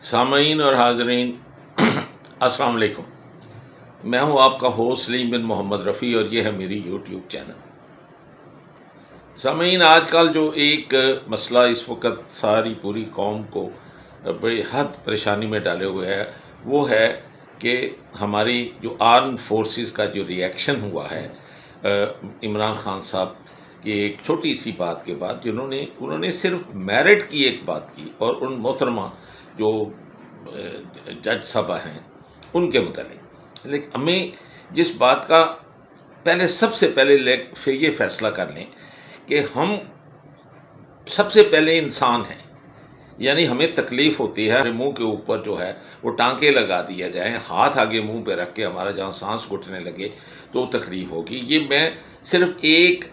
سامعین اور حاضرین، السلام علیکم۔ میں ہوں آپ کا ہوسٹ سلیم بن محمد رفیع اور یہ ہے میری یوٹیوب چینل۔ سامعین، آج کل جو ایک مسئلہ اس وقت ساری پوری قوم کو بے حد پریشانی میں ڈالے ہوئے ہے، وہ ہے کہ ہماری جو آرم فورسز کا جو ریئیکشن ہوا ہے عمران خان صاحب کی ایک چھوٹی سی بات کے بعد، انہوں نے صرف میرٹ کی ایک بات کی، اور ان محترمہ جو جج صاحبہ ہیں ان کے متعلق، لیکن ہمیں جس بات کا سب سے پہلے یہ فیصلہ کر لیں کہ ہم سب سے پہلے انسان ہیں، یعنی ہمیں تکلیف ہوتی ہے، منہ کے اوپر جو ہے وہ ٹانکے لگا دیا جائیں، ہاتھ آگے منہ پہ رکھ کے ہمارا جہاں سانس گھٹنے لگے تو تکلیف ہوگی۔ یہ میں صرف ایک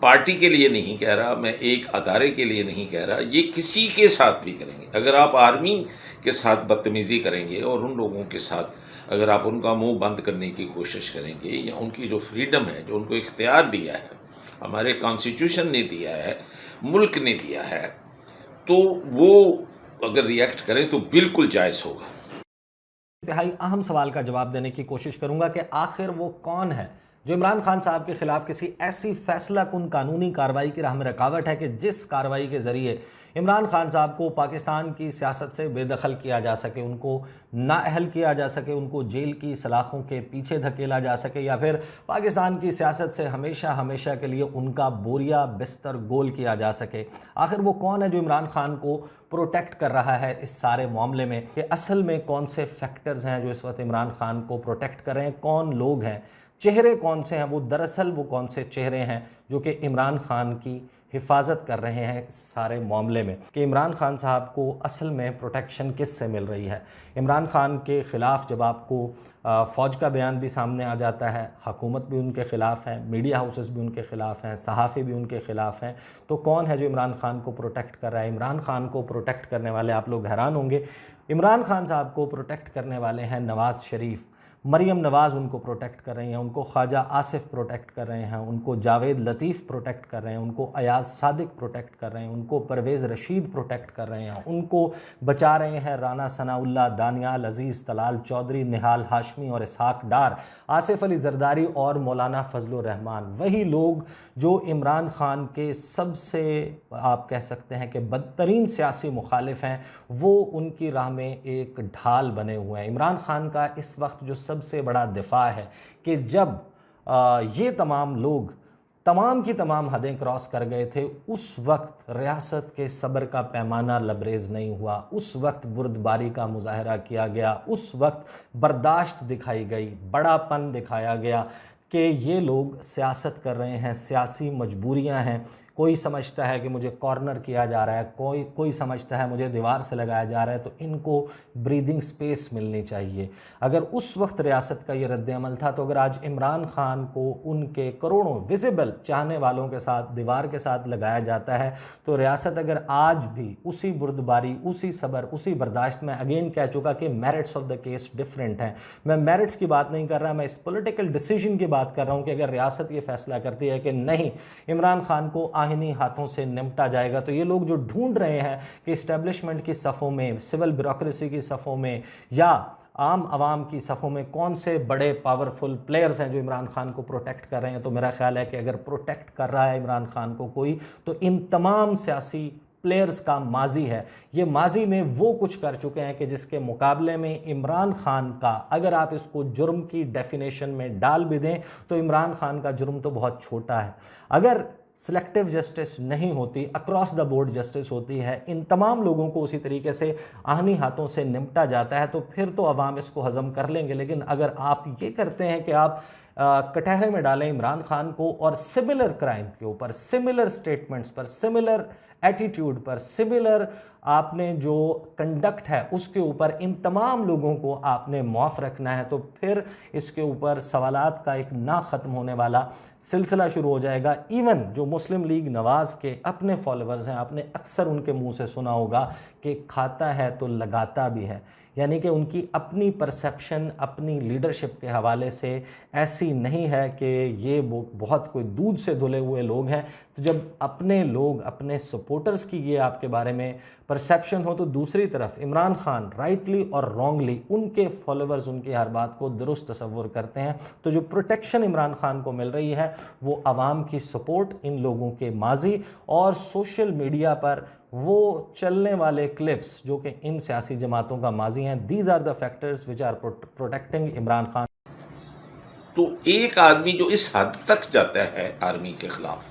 پارٹی کے لیے نہیں کہہ رہا، میں ایک ادارے کے لیے نہیں کہہ رہا، یہ کسی کے ساتھ بھی کریں گے۔ اگر آپ آرمی کے ساتھ بدتمیزی کریں گے اور ان لوگوں کے ساتھ اگر آپ ان کا منہ بند کرنے کی کوشش کریں گے، یا ان کی جو فریڈم ہے، جو ان کو اختیار دیا ہے، ہمارے کانسٹیٹیوشن نے دیا ہے، ملک نے دیا ہے، تو وہ اگر ریئیکٹ کریں تو بالکل جائز ہوگا۔ انتہائی اہم سوال کا جواب دینے کی کوشش کروں گا کہ آخر وہ کون ہے جو عمران خان صاحب کے خلاف کسی ایسی فیصلہ کن قانونی کارروائی کی راہ میں رکاوٹ ہے کہ جس کارروائی کے ذریعے عمران خان صاحب کو پاکستان کی سیاست سے بے دخل کیا جا سکے، ان کو نااہل کیا جا سکے، ان کو جیل کی سلاخوں کے پیچھے دھکیلا جا سکے، یا پھر پاکستان کی سیاست سے ہمیشہ کے لیے ان کا بوریا بستر گول کیا جا سکے۔ آخر وہ کون ہے جو عمران خان کو پروٹیکٹ کر رہا ہے اس سارے معاملے میں، کہ اصل میں کون سے فیکٹرز ہیں جو اس وقت عمران خان کو پروٹیکٹ کر رہے ہیں، کون لوگ ہیں، چہرے کون سے ہیں، وہ کون سے چہرے ہیں جو کہ عمران خان کی حفاظت کر رہے ہیں اس سارے معاملے میں، کہ عمران خان صاحب کو اصل میں پروٹیکشن کس سے مل رہی ہے۔ عمران خان کے خلاف جب آپ کو فوج کا بیان بھی سامنے آ جاتا ہے، حکومت بھی ان کے خلاف ہے، میڈیا ہاؤسز بھی ان کے خلاف ہیں، صحافی بھی ان کے خلاف ہیں، تو کون ہے جو عمران خان کو پروٹیکٹ کر رہا ہے؟ عمران خان کو پروٹیکٹ کرنے والے، آپ لوگ حیران ہوں گے، عمران خان صاحب کو پروٹیکٹ کرنے والے ہیں نواز شریف، مریم نواز ان کو پروٹیکٹ کر رہی ہیں، ان کو خواجہ آصف پروٹیکٹ کر رہے ہیں، ان کو جاوید لطیف پروٹیکٹ کر رہے ہیں، ان کو ایاز صادق پروٹیکٹ کر رہے ہیں، ان کو پرویز رشید پروٹیکٹ کر رہے ہیں، ان کو بچا رہے ہیں رانا ثناء اللہ، دانیال عزیز، طلال چودھری، نہال ہاشمی اور اسحاق ڈار، آصف علی زرداری اور مولانا فضل الرحمان، وہی لوگ جو عمران خان کے سب سے آپ کہہ سکتے ہیں کہ بدترین سیاسی مخالف ہیں، وہ ان کی راہ میں ایک ڈھال بنے ہوئے ہیں۔ عمران خان کا اس وقت جو سب سے بڑا دفاع ہے کہ جب یہ تمام لوگ تمام کی تمام حدیں کراس کر گئے تھے، اس وقت ریاست کے صبر کا پیمانہ لبریز نہیں ہوا، اس وقت بردباری کا مظاہرہ کیا گیا، اس وقت برداشت دکھائی گئی، بڑا پن دکھایا گیا کہ یہ لوگ سیاست کر رہے ہیں، سیاسی مجبوریاں ہیں، کوئی سمجھتا ہے کہ مجھے کارنر کیا جا رہا ہے، کوئی سمجھتا ہے مجھے دیوار سے لگایا جا رہا ہے، تو ان کو بریدنگ سپیس ملنی چاہیے۔ اگر اس وقت ریاست کا یہ رد عمل تھا، تو اگر آج عمران خان کو ان کے کروڑوں ویزیبل چاہنے والوں کے ساتھ دیوار کے ساتھ لگایا جاتا ہے، تو ریاست اگر آج بھی اسی بردباری، اسی صبر، اسی برداشت، میں اگین کہہ چکا کہ merits of the case different ہیں، میں میرٹس کی بات نہیں کر رہا، میں اس پولیٹیکل ڈیسیجن کی بات کر رہا ہوں کہ اگر ریاست یہ فیصلہ کرتی ہے کہ نہیں، عمران خان کو آہنی ہاتھوں سے نمٹا جائے گا، تو یہ لوگ جو ڈھونڈ رہے ہیں کہ اسٹیبلشمنٹ کی صفوں میں، سول بیوروکریسی کی صفوں میں، یا عام عوام کی صفوں میں کون سے بڑے پاورفل پلیئرز ہیں جو عمران خان کو پروٹیکٹ کر رہے ہیں، تو میرا خیال ہے کہ اگر پروٹیکٹ کر رہا ہے عمران خان کو کوئی، تو ان تمام سیاسی پلیئرز کا ماضی ہے، یہ ماضی میں وہ کچھ کر چکے ہیں کہ جس کے مقابلے میں عمران خان کا، اگر آپ اس کو جرم کی ڈیفینیشن میں ڈال بھی دیں تو عمران خان کا جرم تو بہت چھوٹا ہے۔ اگر سلیکٹیو جسٹس نہیں ہوتی، اکراس دا بورڈ جسٹس ہوتی ہے، ان تمام لوگوں کو اسی طریقے سے آہنی ہاتھوں سے نمٹا جاتا ہے، تو پھر تو عوام اس کو ہضم کر لیں گے۔ لیکن اگر آپ یہ کرتے ہیں کہ آپ کٹہرے میں ڈالیں عمران خان کو، اور سملر کرائم کے اوپر، سملر سٹیٹمنٹس پر، سملر ایٹیٹیوڈ پر، سملر آپ نے جو کنڈکٹ ہے اس کے اوپر ان تمام لوگوں کو آپ نے معاف رکھنا ہے، تو پھر اس کے اوپر سوالات کا ایک نہ ختم ہونے والا سلسلہ شروع ہو جائے گا۔ ایون جو مسلم لیگ نواز کے اپنے فالوورز ہیں، آپ نے اکثر ان کے منہ سے سنا ہوگا کہ کھاتا ہے تو لگاتا بھی ہے، یعنی کہ ان کی اپنی پرسیپشن اپنی لیڈرشپ کے حوالے سے ایسی نہیں ہے کہ یہ بہت کوئی دودھ سے دھلے ہوئے لوگ ہیں. تو جب اپنے لوگ اپنے سپورٹرز کی یہ آپ کے بارے میں پرسیپشن ہو، تو دوسری طرف عمران خان رائٹلی اور رانگلی ان کے فالوورز ان کی ہر بات کو درست تصور کرتے ہیں. تو جو پروٹیکشن عمران خان کو مل رہی ہے وہ عوام کی سپورٹ، ان لوگوں کے ماضی اور سوشل میڈیا پر وہ چلنے والے کلپس جو کہ ان سیاسی جماعتوں کا ماضی ہیں. These are the factors which are protecting Imran Khan. تو ایک آدمی جو اس حد تک جاتا ہے آرمی کے خلاف،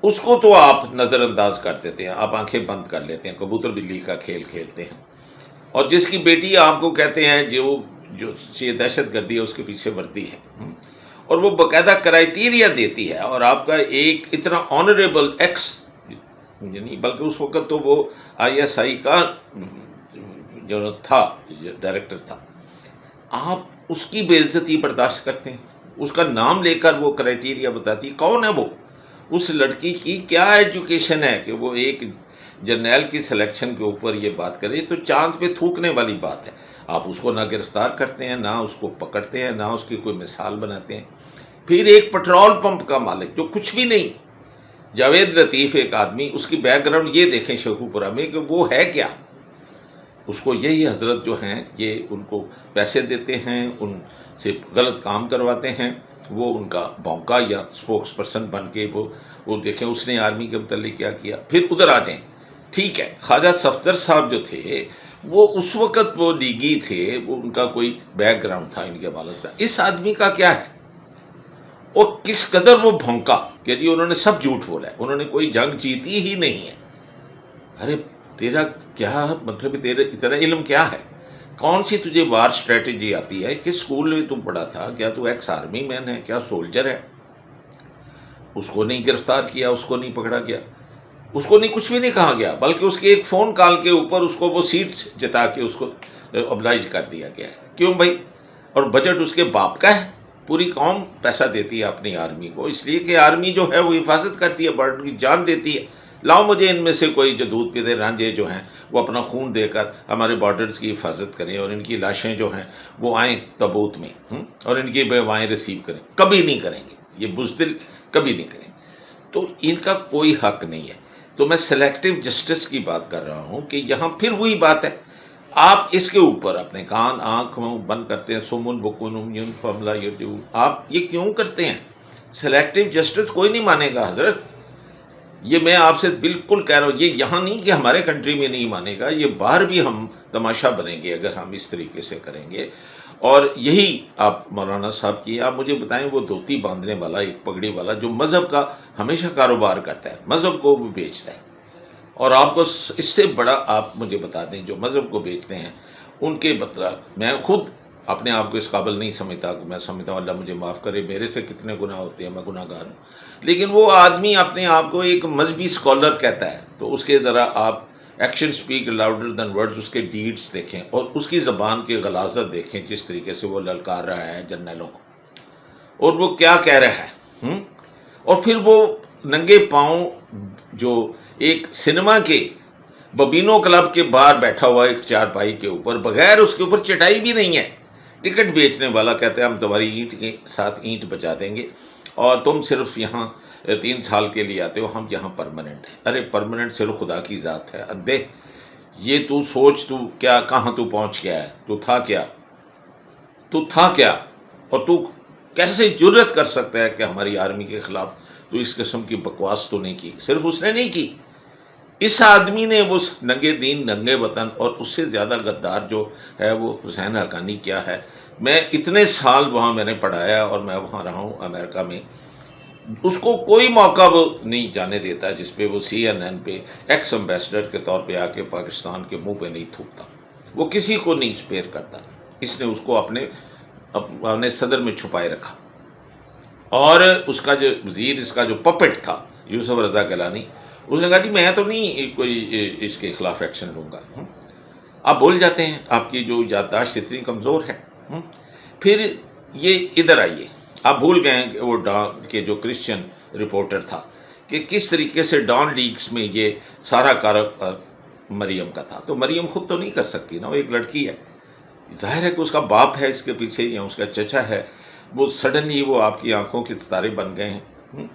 اس کو تو آپ نظر انداز کر دیتے ہیں، آپ آنکھیں بند کر لیتے ہیں، کبوتر بلی کا کھیل کھیلتے ہیں. اور جس کی بیٹی آپ کو کہتے ہیں جو دہشت گردی ہے اس کے پیچھے وردی ہے، اور وہ باقاعدہ کرائیٹیریا دیتی ہے، اور آپ کا ایک اتنا آنریبل ایکس، یعنی بلکہ اس وقت تو وہ ISI کا جو تھا ڈائریکٹر تھا، آپ اس کی بے عزتی برداشت کرتے ہیں. اس کا نام لے کر وہ کرائیٹیریا بتاتی، کون ہے وہ؟ اس لڑکی کی کیا ایجوکیشن ہے کہ وہ ایک جرنیل کی سلیکشن کے اوپر یہ بات کرے؟ تو چاند پہ تھوکنے والی بات ہے. آپ اس کو نہ گرفتار کرتے ہیں، نہ اس کو پکڑتے ہیں، نہ اس کی کوئی مثال بناتے ہیں. پھر ایک پٹرول پمپ کا مالک جو کچھ بھی نہیں، جاوید لطیف ایک آدمی، اس کی بیک گراؤنڈ یہ دیکھیں شیخو پورہ میں کہ وہ ہے کیا. اس کو یہی حضرت جو ہیں یہ ان کو پیسے دیتے ہیں، ان سے غلط کام کرواتے ہیں، وہ ان کا بونکا یا سپوکس پرسن بن کے وہ دیکھیں اس نے آرمی کے متعلق کیا کیا. پھر ادھر آ جائیں، ٹھیک ہے، خواجہ صفدر صاحب جو تھے وہ اس وقت وہ لیگی تھے، وہ ان کا کوئی بیک گراؤنڈ تھا ان کے والد کا. اس آدمی کا کیا ہے اور کس قدر وہ بھونکا کہ جی انہوں نے سب جھوٹ بولا ہے، انہوں نے کوئی جنگ جیتی ہی نہیں ہے. ارے تیرا کیا مطلب، تیرا اتنا علم کیا ہے؟ کون سی تجھے وار اسٹریٹجی آتی ہے؟ کس اسکول میں تم پڑھا تھا؟ کیا تو ایکس آرمی مین ہے؟ کیا سولجر ہے؟ اس کو نہیں گرفتار کیا، اس کو نہیں پکڑا گیا، اس کو نہیں کچھ بھی نہیں کہا گیا، بلکہ اس کے ایک فون کال کے اوپر اس کو وہ سیٹ جتا کے اس کو ابلائج کر دیا گیا ہے. کیوں بھائی؟ اور بجٹ اس کے باپ کا ہے. پوری قوم پیسہ دیتی ہے اپنی آرمی کو، اس لیے کہ آرمی جو ہے وہ حفاظت کرتی ہے، بارڈر کی جان دیتی ہے. لاؤ مجھے ان میں سے کوئی جو دودھ پیتے رانجھے جو ہیں وہ اپنا خون دے کر ہمارے بارڈرز کی حفاظت کریں، اور ان کی لاشیں جو ہیں وہ آئیں تابوت میں، اور ان کی بیوائیں ریسیو کریں. کبھی نہیں کریں گے یہ بزدل، کبھی نہیں کریں گے. تو ان کا کوئی حق نہیں ہے. تو میں سلیکٹیو جسٹس کی بات کر رہا ہوں کہ یہاں پھر وہی بات ہے، آپ اس کے اوپر اپنے کان آنکھ بند کرتے ہیں. سمن بکن فملا یرجو، آپ یہ کیوں کرتے ہیں؟ سلیکٹیو جسٹس کوئی نہیں مانے گا حضرت، یہ میں آپ سے بالکل کہہ رہا ہوں. یہ یہاں نہیں کہ ہمارے کنٹری میں نہیں مانے گا، یہ باہر بھی ہم تماشا بنیں گے اگر ہم اس طریقے سے کریں گے. اور یہی آپ مولانا صاحب کی، آپ مجھے بتائیں وہ دھوتی باندھنے والا ایک پگڑی والا جو مذہب کا ہمیشہ کاروبار کرتا ہے، مذہب کو وہ بیچتا ہے، اور آپ کو اس سے بڑا آپ مجھے بتا دیں جو مذہب کو بیچتے ہیں ان کے بدلہ. میں خود اپنے آپ کو اس قابل نہیں سمجھتا کہ میں سمجھتا ہوں اللہ مجھے معاف کرے، میرے سے کتنے گناہ ہوتے ہیں، میں گناہ گار ہوں. لیکن وہ آدمی اپنے آپ کو ایک مذہبی اسکالر کہتا ہے، تو اس کے ذرا آپ action speak louder than words, اس کے ڈیڈز دیکھیں اور اس کی زبان کی غلاظت دیکھیں، جس طریقے سے وہ للکار رہا ہے جرنیلوں کو، اور وہ کیا کہہ رہا ہے. اور پھر وہ ننگے پاؤں جو ایک سنیما کے ببینو کلب کے باہر بیٹھا ہوا ایک چارپائی کے اوپر، بغیر اس کے اوپر چٹائی بھی نہیں ہے، ٹکٹ بیچنے والا کہتے ہیں ہم تمہاری اینٹ کے ساتھ اینٹ بچا دیں گے اور تم صرف یہاں 3 سال کے لیے آتے ہو، ہم یہاں پرماننٹ ہیں. ارے پرماننٹ صرف خدا کی ذات ہے اندھے. یہ تو سوچ، تو کیا کہاں تو پہنچ گیا ہے؟ تو تھا کیا؟ اور تو کیسے جرت کر سکتا ہے کہ ہماری آرمی کے خلاف تو اس قسم کی بکواس تو نہیں کی؟ صرف اس نے نہیں کی، اس آدمی نے وہ ننگے دین ننگے وطن، اور اس سے زیادہ غدار جو ہے وہ حسین حقانی کیا ہے. میں اتنے سال وہاں میں نے پڑھایا اور میں وہاں رہا ہوں امریکہ میں، اس کو کوئی موقع وہ نہیں جانے دیتا جس پہ وہ CNN پہ ایکس امبیسڈر کے طور پہ آ کے پاکستان کے منہ پہ نہیں تھوکتا. وہ کسی کو نہیں اسپیئر کرتا. اس نے اس کو اپنے صدر میں چھپائے رکھا. اور اس کا جو وزیر، اس کا جو پپٹ تھا یوسف رضا گیلانی، اس نے کہا جی میں تو نہیں کوئی اس کے خلاف ایکشن لوں گا. آپ بھول جاتے ہیں، آپ کی جو یادداشت اتنی کمزور ہے. پھر یہ ادھر آئیے، آپ بھول گئے ہیں کہ وہ ڈان کے جو کرسچن رپورٹر تھا کہ کس طریقے سے ڈان لیگز میں یہ سارا کاروبار مریم کا تھا، تو مریم خود تو نہیں کر سکتی نا، وہ ایک لڑکی ہے، ظاہر ہے کہ اس کا باپ ہے اس کے پیچھے یا اس کا چچا ہے، وہ سڈنلی وہ آپ کی آنکھوں کے ستارے بن گئے ہیں۔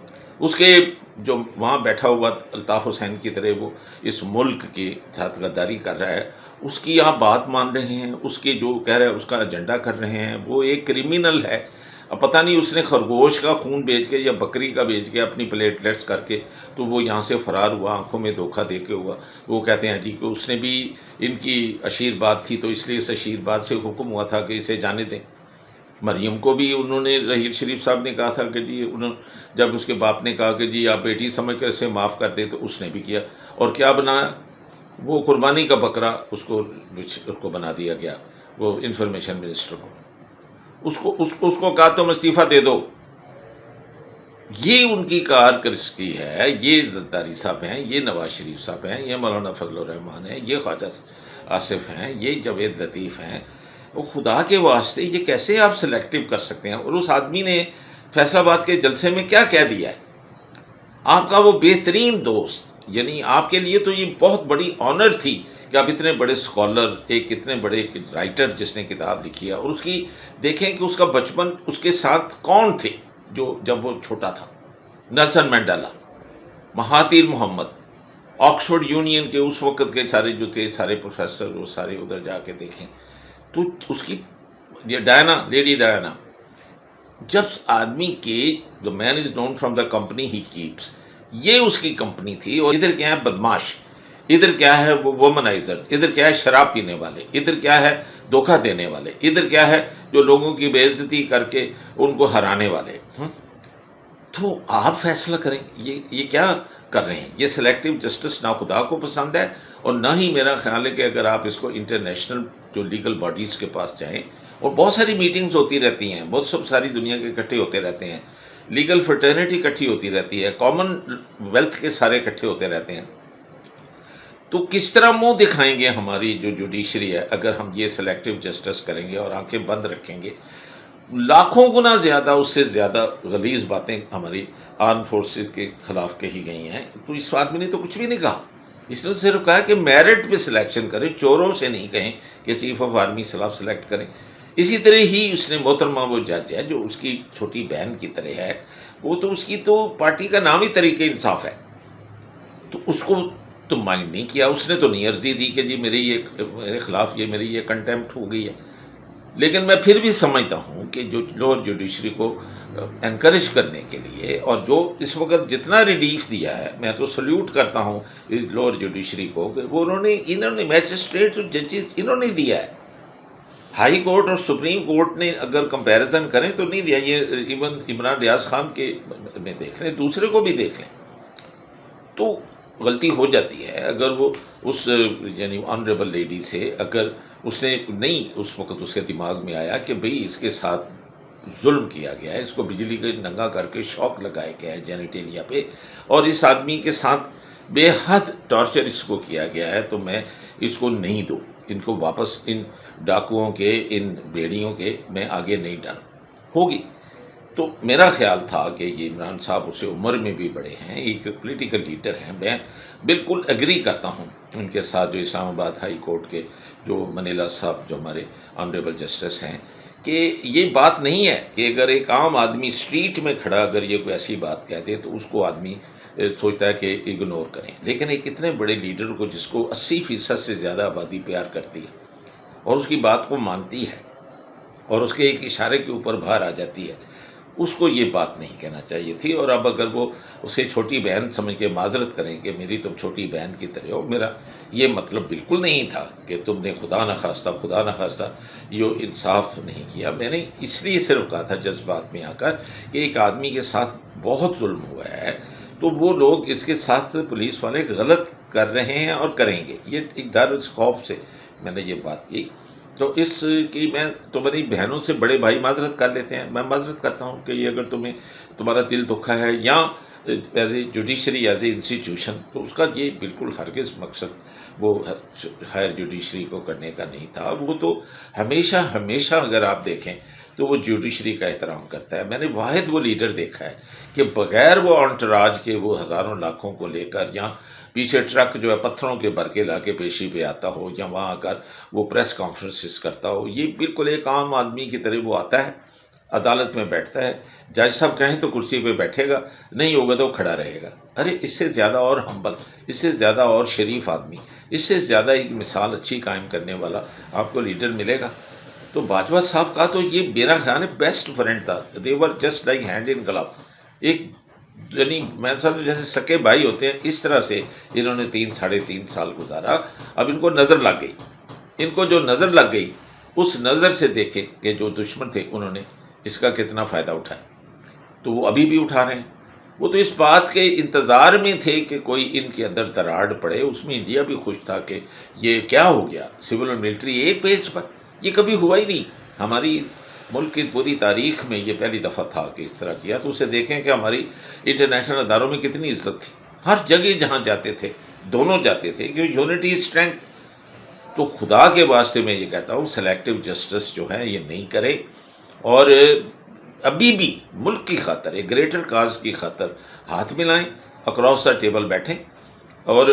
اس کے جو وہاں بیٹھا ہوا الطاف حسین کی طرح وہ اس ملک کے ساتھ غداری کر رہا ہے، اس کی آپ بات مان رہے ہیں، اس کے جو کہہ رہے ہیں اس کا ایجنڈا کر رہے ہیں، وہ ایک کرمینل ہے۔ اب پتہ نہیں اس نے خرگوش کا خون بیچ کے یا بکری کا بیچ کے اپنی پلیٹلیٹس کر کے تو وہ یہاں سے فرار ہوا، آنکھوں میں دھوکہ دے کے ہوا۔ وہ کہتے ہیں جی کہ اس نے بھی ان کی اشیر بات تھی تو اس لیے اس اشیر بات سے حکم ہوا تھا کہ اسے جانے دیں۔ مریم کو بھی انہوں نے، رحیل شریف صاحب نے کہا تھا کہ جی جب اس کے باپ نے کہا کہ جی آپ بیٹی سمجھ کر اسے معاف کر دیں تو اس نے بھی کیا، اور کیا بنایا، وہ قربانی کا بکرا اس کو بنا دیا گیا، وہ انفارمیشن منسٹر کو، اس کو کہا تم استعفیٰ دے دو۔ یہ ان کی کارکردگی ہے، یہ زرداری صاحب ہیں، یہ نواز شریف صاحب ہیں، یہ مولانا فضل الرحمان ہیں، یہ خواجہ آصف ہیں، یہ جاوید لطیف ہیں۔ وہ خدا کے واسطے یہ کیسے آپ سلیکٹو کر سکتے ہیں؟ اور اس آدمی نے فیصل آباد کے جلسے میں کیا کہہ دیا ہے؟ آپ کا وہ بہترین دوست، یعنی آپ کے لیے تو یہ بہت بڑی آنر تھی کہ آپ اتنے بڑے اسکالر، ایک اتنے بڑے رائٹر جس نے کتاب لکھی ہے، اور اس کی دیکھیں کہ اس کا بچپن اس کے ساتھ کون تھے جو جب وہ چھوٹا تھا، Nelson Mandela, Mahathir Mohamad, Oxford union کے اس وقت کے سارے جو تھے سارے پروفیسر، وہ سارے ادھر جا کے دیکھیں تو اس کی یہ ڈائنا، لیڈی ڈائنا، جب آدمی کے the man is known from the company he keeps، یہ اس کی کمپنی تھی۔ اور ادھر کیا ہے بدماش، ادھر کیا ہے وہ وومنائزر، ادھر کیا ہے شراب پینے والے، ادھر کیا ہے دھوکہ دینے والے، ادھر کیا ہے جو لوگوں کی بے عزتی کر کے ان کو ہرانے والے۔ تو آپ فیصلہ کریں یہ کیا کر رہے ہیں؟ یہ سلیکٹو جسٹس نہ خدا کو پسند ہے، اور نہ ہی میرا خیال ہے کہ اگر آپ اس کو انٹرنیشنل جو لیگل باڈیز کے پاس جائیں، اور بہت ساری میٹنگز ہوتی رہتی ہیں، بہت ساری دنیا کے اکٹھے ہوتے رہتے ہیں، لیگل فرٹرنیٹی اکٹھی ہوتی رہتی ہے، کامن ویلتھ کے سارے اکٹھے ہوتے رہتے ہیں، تو کس طرح منہ دکھائیں گے ہماری جو جوڈیشری ہے اگر ہم یہ سلیکٹو جسٹس کریں گے اور آنکھیں بند رکھیں گے؟ لاکھوں گنا زیادہ، اس سے زیادہ غلیظ باتیں ہماری آرم فورسز کے خلاف کہی گئی ہیں۔ تو اس آدمی نے تو کچھ بھی نہیں کہا، اس نے صرف کہا کہ میرٹ پہ سلیکشن کریں، چوروں سے نہیں کہیں کہ چیف آف آرمی صلاح سلیکٹ کریں۔ اسی طرح ہی اس نے محترمہ وہ جج ہے جو اس کی چھوٹی بہن کی طرح ہے، وہ تو اس کی تو پارٹی کا نام ہی طریقہ انصاف ہے، تو اس کو تو مائنڈ نہیں کیا، اس نے تو نہیں عرضی دی کہ جی میرے خلاف یہ میری یہ کنٹیمپٹ ہو گئی ہے۔ لیکن میں پھر بھی سمجھتا ہوں کہ جو لوور جوڈیشری کو انکریج کرنے کے لیے، اور جو اس وقت جتنا ریلیف دیا ہے، میں تو سلیوٹ کرتا ہوں اس لوور جوڈیشری کو کہ وہ انہوں نے میجسٹریٹ اور ججز انہوں نے دیا ہے۔ ہائی کورٹ اور سپریم کورٹ نے اگر کمپیریزن کریں تو نہیں دیا، یہ ایون عمران ریاض خان کے میں دیکھ لیں، دوسرے کو بھی دیکھ لیں، تو غلطی ہو جاتی ہے۔ اگر وہ اس یعنی آنریبل لیڈی سے اگر اس نے نہیں اس وقت اس کے دماغ میں آیا کہ بھئی اس کے ساتھ ظلم کیا گیا ہے، اس کو بجلی کا ننگا کر کے شوق لگایا گیا ہے جینیٹیلیا پہ، اور اس آدمی کے ساتھ بے حد ٹارچر اس کو کیا گیا ہے، تو میں اس کو نہیں دوں، ان کو واپس، ان ڈاکوؤں کے، ان بیڑیوں کے میں آگے نہیں ڈال ہوگی۔ تو میرا خیال تھا کہ یہ عمران صاحب اسے عمر میں بھی بڑے ہیں، ایک پولیٹیکل لیڈر ہیں، میں بالکل ایگری کرتا ہوں ان کے ساتھ جو اسلام آباد ہائی کورٹ کے جو منیلا صاحب جو ہمارے آنریبل جسٹس ہیں، کہ یہ بات نہیں ہے کہ اگر ایک عام آدمی اسٹریٹ میں کھڑا اگر یہ کوئی ایسی بات کہہ دے تو اس کو آدمی سوچتا ہے کہ اگنور کریں، لیکن ایک اتنے بڑے لیڈر کو جس کو 80% سے زیادہ آبادی پیار کرتی ہے اور اس کی بات کو مانتی ہے اور اس کے ایک اشارے کے اوپر باہر آ جاتی ہے، اس کو یہ بات نہیں کہنا چاہیے تھی۔ اور اب اگر وہ اسے چھوٹی بہن سمجھ کے معذرت کریں کہ میری تم چھوٹی بہن کی طرح ہو، میرا یہ مطلب بالکل نہیں تھا کہ تم نے خدا نخواستہ یہ انصاف نہیں کیا، میں نے اس لیے صرف کہا تھا جذبات میں آ کر کہ ایک آدمی کے ساتھ بہت ظلم ہوا ہے، تو وہ لوگ اس کے ساتھ پولیس والے غلط کر رہے ہیں اور کریں گے، یہ ایک ڈر، اس خوف سے میں نے یہ بات کی۔ تو اس کی میں تمہاری بہنوں سے بڑے بھائی معذرت کر لیتے ہیں، میں معذرت کرتا ہوں کہ یہ اگر تمہارا دل دکھا ہے، یا as a judiciary, as a institution, تو اس کا یہ بالکل ہرگز مقصد وہ ہائر جوڈیشری کو کرنے کا نہیں تھا۔ وہ تو ہمیشہ اگر آپ دیکھیں تو وہ جوڈیشری کا احترام کرتا ہے۔ میں نے واحد وہ لیڈر دیکھا ہے کہ بغیر وہ انٹراج کے وہ ہزاروں لاکھوں کو لے کر، یا پیچھے ٹرک جو ہے پتھروں کے بھر کے لا کے پیشی پہ آتا ہو یا وہاں آ کر وہ پریس کانفرنسز کرتا ہو، یہ بالکل ایک عام آدمی کی طرح وہ آتا ہے، عدالت میں بیٹھتا ہے، جج صاحب کہیں تو کرسی پہ بیٹھے گا، نہیں ہوگا تو کھڑا رہے گا۔ ارے اس سے زیادہ اور ہمبل، اس سے زیادہ اور شریف آدمی، اس سے زیادہ ایک مثال اچھی قائم کرنے والا آپ کو لیڈر ملے گا؟ تو باجوہ صاحب کا تو یہ میرا خیال ہے بیسٹ فرینڈ تھا، they were just like hand in glove, ایک یعنی میں سمجھ جیسے سکے بھائی ہوتے ہیں، اس طرح سے انہوں نے 3 ساڑھے 3 سال گزارا۔ اب ان کو نظر لگ گئی، ان کو جو نظر لگ گئی اس نظر سے دیکھے کہ جو دشمن تھے انہوں نے اس کا کتنا فائدہ اٹھایا، تو وہ ابھی بھی اٹھا رہے ہیں۔ وہ تو اس بات کے انتظار میں تھے کہ کوئی ان کے اندر دراڑ پڑے، اس میں انڈیا بھی خوش تھا کہ یہ کیا ہو گیا، سول اور ملٹری ایک پیج پر، یہ کبھی ہوا ہی نہیں ہماری ملک کی پوری تاریخ میں، یہ پہلی دفعہ تھا کہ اس طرح کیا۔ تو اسے دیکھیں کہ ہماری انٹرنیشنل اداروں میں کتنی عزت تھی، ہر جگہ جہاں جاتے تھے دونوں جاتے تھے، کہ یونٹی اسٹرینتھ۔ تو خدا کے واسطے میں یہ کہتا ہوں سلیکٹو جسٹس جو ہے یہ نہیں کرے، اور ابھی بھی ملک کی خاطر، ایک گریٹر کاز کی خاطر ہاتھ ملائیں، اکراس دا ٹیبل بیٹھیں۔ اور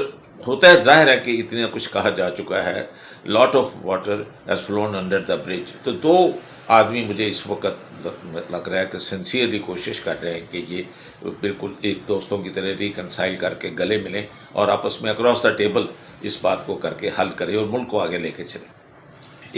ہوتا ہے، ظاہر ہے کہ اتنا کچھ کہا جا چکا ہے، lot of water has flown under the bridge. تو دو آدمی مجھے اس وقت لگ رہا ہے کہ سنسیئرلی کوشش کر رہے ہیں کہ یہ بالکل ایک دوستوں کی طرح ریکنسائل کر کے گلے ملیں اور آپس میں اکراس دا ٹیبل اس بات کو کر کے حل کریں اور ملک کو آگے لے کے چلیں۔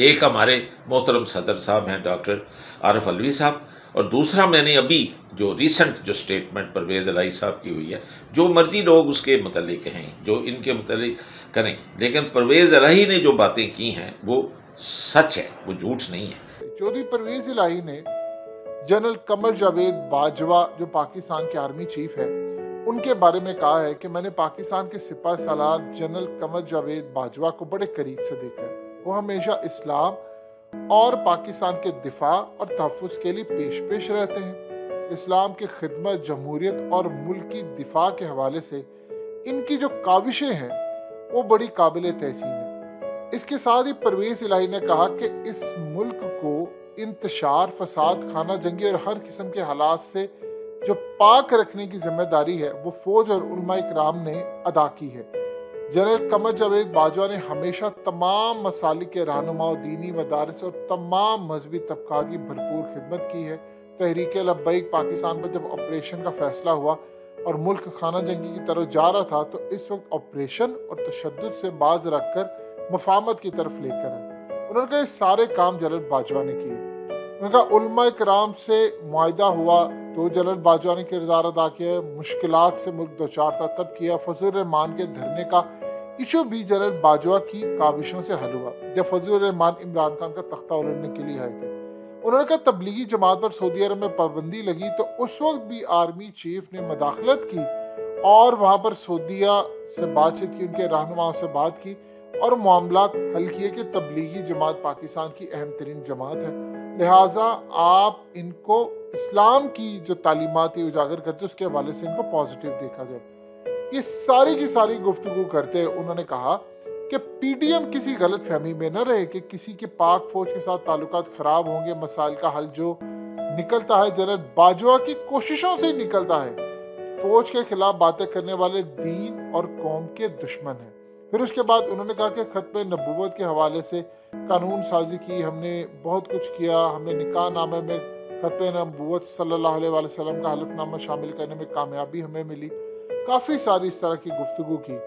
ایک ہمارے محترم صدر صاحب ہیں ڈاکٹر عارف علوی صاحب، اور دوسرا میں نے ابھی جو ریسنٹ جو سٹیٹمنٹ پرویز الہی صاحب کی ہوئی ہے، جو مرضی لوگ اس کے متعلق کہیں، جو ان کے متعلق کریں، لیکن پرویز الہی نے جو باتیں کی ہیں وہ سچ ہے، وہ جھوٹ نہیں ہے۔ چودھری پرویز الہی نے جنرل قمر جاوید باجوہ جو پاکستان کے آرمی چیف ہے ان کے بارے میں کہا ہے کہ میں نے پاکستان کے سپاہ سالار جنرل قمر جاوید باجوہ کو بڑے قریب سے دیکھا ہے، وہ ہمیشہ اسلام اور پاکستان کے دفاع اور تحفظ کے لیے پیش رہتے ہیں۔ اسلام کی خدمت، جمہوریت اور ملک کی دفاع کے حوالے سے ان کی جو کاوشیں ہیں وہ بڑی قابل تحسین ہیں۔ اس کے ساتھ ہی پرویز الہی نے کہا کہ اس ملک کو انتشار، فساد، خانہ جنگی اور ہر قسم کے حالات سے جو پاک رکھنے کی ذمہ داری ہے وہ فوج اور علماء کرام نے ادا کی ہے۔ جنرل قمر جاوید باجوہ نے ہمیشہ تمام مسالک کے رہنما، دینی مدارس اور تمام مذہبی طبقات کی بھرپور خدمت کی ہے۔ تحریک لبیک پاکستان پر جب آپریشن کا فیصلہ ہوا اور ملک خانہ جنگی کی طرف جا رہا تھا تو اس وقت آپریشن اور تشدد سے باز رکھ کر مفاہمت کی طرف لے کر آئے۔ انہوں نے کہا یہ سارے کام جنرل باجوہ نے کیے۔ انہوں نے کہا علماء کرام سے معاہدہ ہوا تو جنرل باجوہ نے کردار ادا کیا، مشکلات سے ملک دوچار تھا تب کیا۔ فضل الرحمان کے دھرنے کا ایشو بھی جنرل باجوہ کی کاوشوں سے حل ہوا جب فضل الرحمان عمران خان کا تختہ الٹنے کے لیے آئے تھے۔ انہوں نے کہا تبلیغی جماعت پر سعودی عرب میں پابندی لگی تو اس وقت بھی آرمی چیف نے مداخلت کی اور وہاں پر سعودیہ سے بات چیت کی، ان کے رہنماؤں سے بات کی اور معاملات حل کیے کہ تبلیغی جماعت پاکستان کی اہم ترین جماعت ہے، لہٰذا آپ ان کو اسلام کی جو تعلیمات اجاگر کرتے اس کے حوالے سے ان کو پازیٹیو دیکھا جائے۔ یہ ساری کی ساری گفتگو کرتے انہوں نے کہا کہ پی ڈی ایم کسی غلط فہمی میں نہ رہے کہ کسی کے پاک فوج کے ساتھ تعلقات خراب ہوں گے۔ مسائل کا حل جو نکلتا ہے جنرل باجوہ کی کوششوں سے ہی نکلتا ہے۔ فوج کے خلاف باتیں کرنے والے دین اور قوم کے دشمن ہیں۔ پھر اس کے بعد انہوں نے کہا کہ ختم نبوت کے حوالے سے قانون سازی کی، ہم نے بہت کچھ کیا، ہم نے نکاح نامے میں ختم نبوت صلی اللہ علیہ وسلم کا حلف نامہ شامل کرنے میں کامیابی ہمیں ملی۔ کافی ساری اس طرح کی گفتگو کی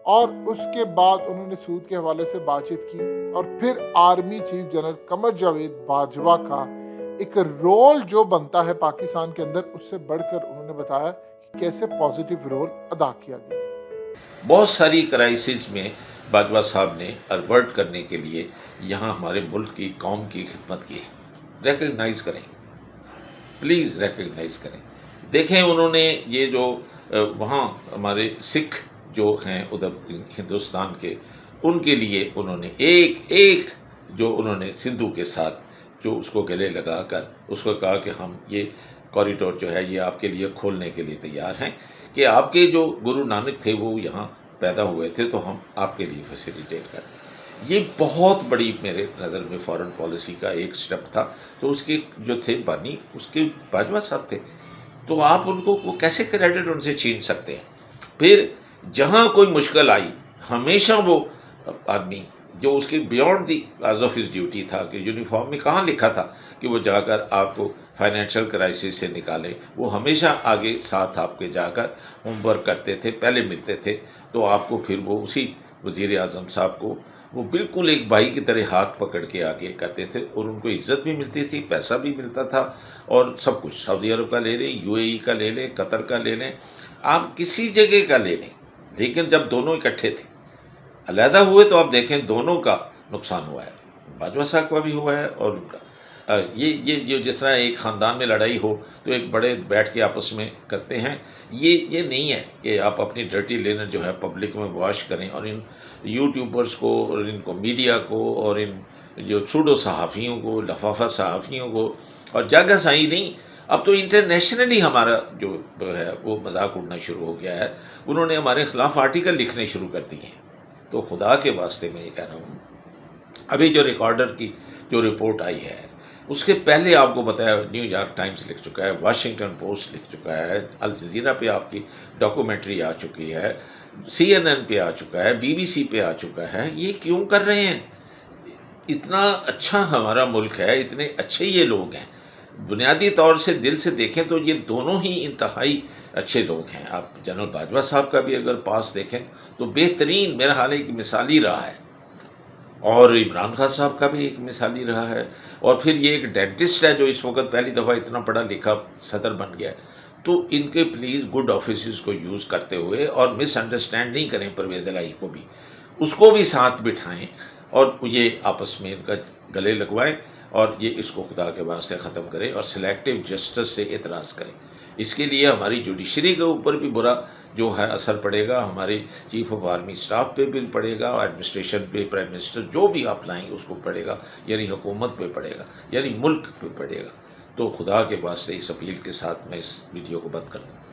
اور اس کے بعد انہوں نے سود کے حوالے سے بات چیت کی اور پھر army chief general Qamar Javed Bajwa کا ایک رول جو بنتا ہے پاکستان کے اندر اس سے بڑھ کر انہوں نے بتایا کہ کیسے پازیٹیو رول ادا کیا گیا۔ بہت ساری کرائسس میں باجوہ صاحب نے الرٹ کرنے کے لیے یہاں ہمارے ملک کی قوم کی خدمت کی ہے۔ ریکگنائز کریں، پلیز ریکگنائز کریں۔ دیکھیں انہوں نے یہ جو وہاں ہمارے سکھ جو ہیں ادھر ہندوستان کے، ان کے لیے انہوں نے ایک جو انہوں نے سندھو کے ساتھ جو اس کو گلے لگا کر اس کو کہا کہ ہم یہ کوریڈور جو ہے یہ آپ کے لیے کھولنے کے لیے تیار ہیں، کہ آپ کے جو گرو نانک تھے وہ یہاں پیدا ہوئے تھے تو ہم آپ کے لیے فیسیلیٹیٹ کریں۔ یہ بہت بڑی میرے نظر میں فارن پالیسی کا ایک سٹیپ تھا۔ تو اس کے جو تھے بانی اس کے باجوہ صاحب تھے، تو آپ ان کو کیسے کریڈٹ ان سے چھین سکتے ہیں؟ پھر جہاں کوئی مشکل آئی ہمیشہ وہ آدمی جو اس کی beyond the as of his duty تھا کہ یونیفارم میں کہاں لکھا تھا کہ وہ جا کر آپ کو فائنینشیل کرائسس سے نکالے، وہ ہمیشہ آگے ساتھ آپ کے جا کر ہوم ورک کرتے تھے، پہلے ملتے تھے تو آپ کو پھر وہ اسی وزیر اعظم صاحب کو وہ بالکل ایک بھائی کی طرح ہاتھ پکڑ کے آگے کرتے تھے، اور ان کو عزت بھی ملتی تھی، پیسہ بھی ملتا تھا، اور سب کچھ سعودی عرب کا لے لیں، یو اے ای کا لے لیں، قطر کا لے لیں، آپ کسی جگہ کا لے لیں، لیکن جب دونوں اکٹھے تھے علیحدہ ہوئے تو آپ دیکھیں دونوں کا نقصان ہوا ہے، باجوہ صاحب کا بھی ہوا ہے اور ان کا یہ جس طرح ایک خاندان میں لڑائی ہو تو ایک بڑے بیٹھ کے آپس میں کرتے ہیں، یہ نہیں ہے کہ آپ اپنی ڈرٹی لینر جو ہے پبلک میں واش کریں، اور ان یوٹیوبرز کو اور ان کو میڈیا کو اور ان جو چھوٹو صحافیوں کو، لفافہ صحافیوں کو، اور جگہ سائی نہیں، اب تو انٹرنیشنلی ہمارا جو ہے وہ مذاق اڑنا شروع ہو گیا ہے، انہوں نے ہمارے خلاف آرٹیکل لکھنے شروع کر دیے ہیں۔ تو خدا کے واسطے میں یہ کہہ رہا ہوں، ابھی جو ریکارڈر کی جو رپورٹ آئی ہے اس کے پہلے آپ کو بتایا نیو یارک ٹائمز لکھ چکا ہے، واشنگٹن پوسٹ لکھ چکا ہے، الجزیرہ پہ آپ کی ڈاکومنٹری آ چکی ہے، CNN پہ آ چکا ہے، BBC پہ آ چکا ہے۔ یہ کیوں کر رہے ہیں؟ اتنا اچھا ہمارا ملک ہے، اتنے اچھے یہ لوگ ہیں، بنیادی طور سے دل سے دیکھیں تو یہ دونوں ہی انتہائی اچھے لوگ ہیں۔ آپ جنرل باجوہ صاحب کا بھی اگر پاس دیکھیں تو بہترین، میرا حال ہے کہ مثالی رہا ہے، اور عمران خان صاحب کا بھی ایک مثالی رہا ہے، اور پھر یہ ایک ڈینٹسٹ ہے جو اس وقت پہلی دفعہ اتنا پڑھا لکھا صدر بن گیا ہے۔ تو ان کے پلیز گڈ آفیسز کو یوز کرتے ہوئے اور مس انڈرسٹینڈ نہیں کریں پرویز الہی کو بھی، اس کو بھی ساتھ بٹھائیں اور یہ آپس میں ان کا گلے لگوائیں، اور یہ اس کو خدا کے واسطے ختم کریں اور سلیکٹو جسٹس سے اعتراض کریں۔ اس کے لیے ہماری جوڈیشری کے اوپر بھی برا جو ہے اثر پڑے گا، ہمارے چیف آف آرمی اسٹاف پہ بھی پڑے گا، ایڈمنسٹریشن پہ، پرائم منسٹر جو بھی آپ لائیں اس کو پڑے گا، یعنی حکومت پہ پڑے گا، یعنی ملک پہ پڑے گا۔ تو خدا کے واسطے اس اپیل کے ساتھ میں اس ویڈیو کو بند کرتا ہوں۔